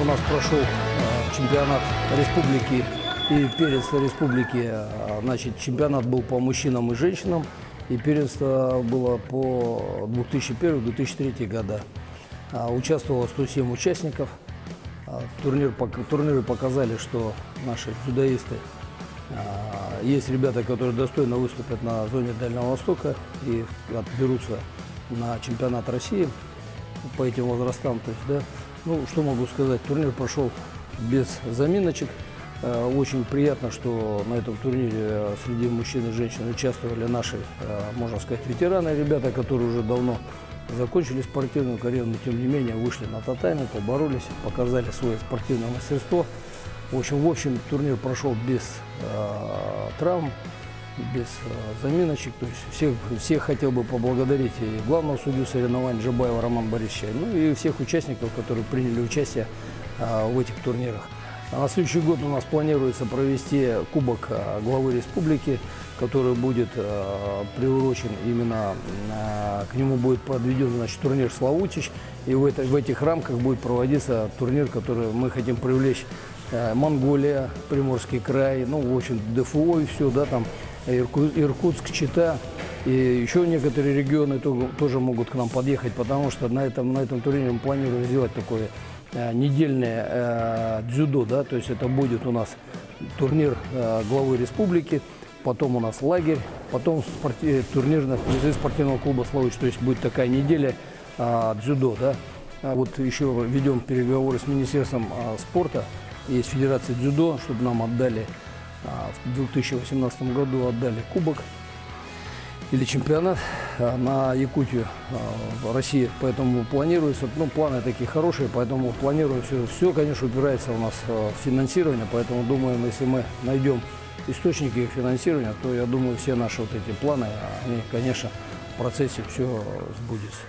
нас прошел чемпионат республики и первенство республики. Значит, чемпионат был по мужчинам и женщинам, и первенство было по 2001-2003 года. Участвовало 107 участников. Турниры показали, что наши дзюдоисты, есть ребята, которые достойно выступят на зоне Дальнего Востока и отберутся на чемпионат России по этим возрастам. То есть, да, ну, что могу сказать, турнир прошел без заминочек. Очень приятно, что на этом турнире среди мужчин и женщин участвовали наши, можно сказать, ветераны, ребята, которые уже давно закончили спортивную карьеру, но тем не менее вышли на татами, поборолись, показали свое спортивное мастерство. В общем, турнир прошел без травм, без заминочек. То есть всех хотел бы поблагодарить и главного судью соревнований Джабаева Романа Борисовича, ну и всех участников, которые приняли участие в этих турнирах. На следующий год у нас планируется провести Кубок главы республики, который будет приурочен именно, к нему будет подведен, значит, турнир «Славутич». И в этих рамках будет проводиться турнир, который мы хотим привлечь Монголия, Приморский край, ну, в общем, ДФО и все, да, там Иркутск, Чита. И еще некоторые регионы тоже могут к нам подъехать, потому что на этом турнире мы планируем сделать такое недельное дзюдо, да, то есть это будет у нас турнир главы республики, потом у нас лагерь, потом турнир на призы спортивного клуба «Славутич», то есть будет такая неделя дзюдо, да. Вот еще ведем переговоры с Министерством спорта, есть Федерация дзюдо, чтобы нам отдали в 2018 году отдали кубок или чемпионат на Якутию, России, поэтому планируется, ну, планы такие хорошие, поэтому планируем все, конечно, упирается у нас в финансирование, поэтому думаем, если мы найдем источники их финансирования, то, я думаю, все наши вот эти планы, они, конечно, в процессе все сбудется.